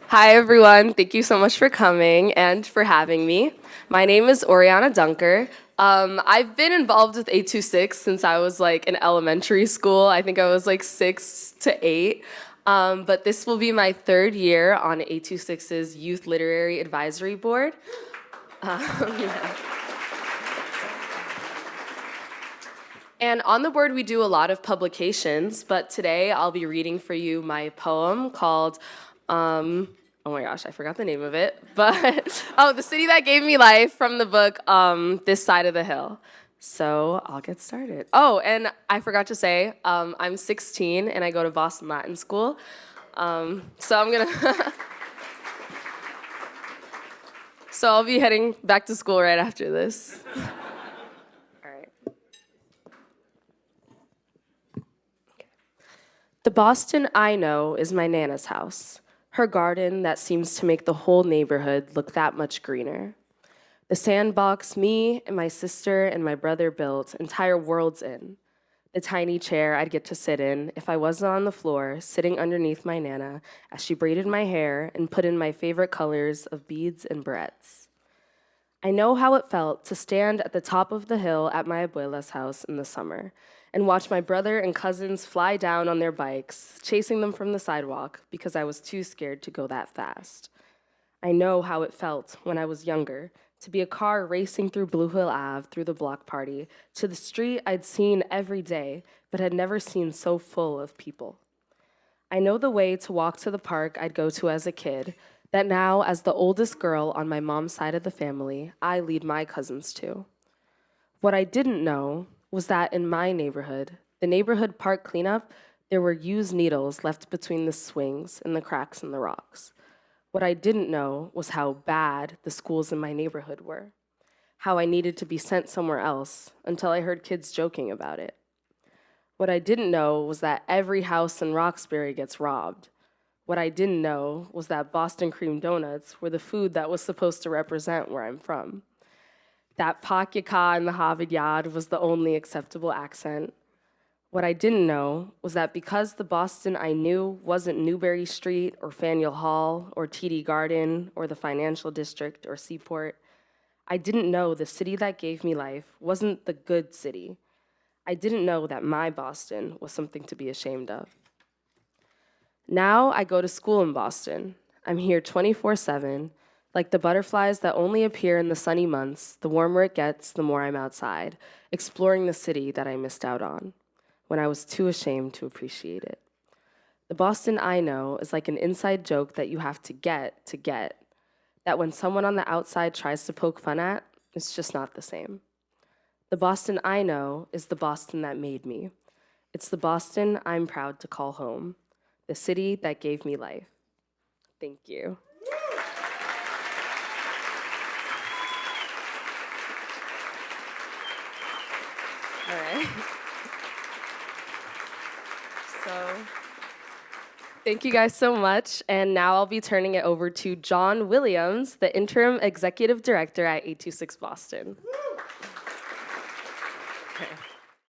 Hi, everyone. Thank you so much for coming and for having me. My name is Oriana Dunker. I've been involved with 826 since I was like in elementary school. I think I was like 6 to 8. But this will be my third year on 826's Youth Literary Advisory Board. Yeah. And on the board, we do a lot of publications, but today I'll be reading for you my poem called, oh my gosh, I forgot the name of it, but, The City That Gave Me Life from the book, This Side of the Hill. So I'll get started. Oh, and I forgot to say, I'm 16 and I go to Boston Latin School. So I'm gonna, so I'll be heading back to school right after this. All right. The Boston I know is my Nana's house, her garden that seems to make the whole neighborhood look that much greener. The sandbox me and my sister and my brother built entire worlds in. The tiny chair I'd get to sit in if I wasn't on the floor, sitting underneath my Nana as she braided my hair and put in my favorite colors of beads and barrettes. I know how it felt to stand at the top of the hill at my abuela's house in the summer and watch my brother and cousins fly down on their bikes, chasing them from the sidewalk because I was too scared to go that fast. I know how it felt when I was younger to be a car racing through Blue Hill Ave through the block party to the street I'd seen every day but had never seen so full of people. I know the way to walk to the park I'd go to as a kid, that now, as the oldest girl on my mom's side of the family, I lead my cousins to. What I didn't know was that in my neighborhood, the neighborhood park cleanup, there were used needles left between the swings and the cracks in the rocks. What I didn't know was how bad the schools in my neighborhood were, how I needed to be sent somewhere else until I heard kids joking about it. What I didn't know was that every house in Roxbury gets robbed. What I didn't know was that Boston cream donuts were the food that was supposed to represent where I'm from. That Pakyaka in the Harvard Yard was the only acceptable accent. What I didn't know was that because the Boston I knew wasn't Newbury Street or Faneuil Hall or TD Garden or the Financial District or Seaport, I didn't know the city that gave me life wasn't the good city. I didn't know that my Boston was something to be ashamed of. Now I go to school in Boston. I'm here 24/7. Like the butterflies that only appear in the sunny months, the warmer it gets, the more I'm outside, exploring the city that I missed out on when I was too ashamed to appreciate it. The Boston I know is like an inside joke that you have to get, that when someone on the outside tries to poke fun at, it's just not the same. The Boston I know is the Boston that made me. It's the Boston I'm proud to call home, the city that gave me life. Thank you. All right. So, thank you guys so much. And now I'll be turning it over to John Williams, the interim executive director at 826 Boston.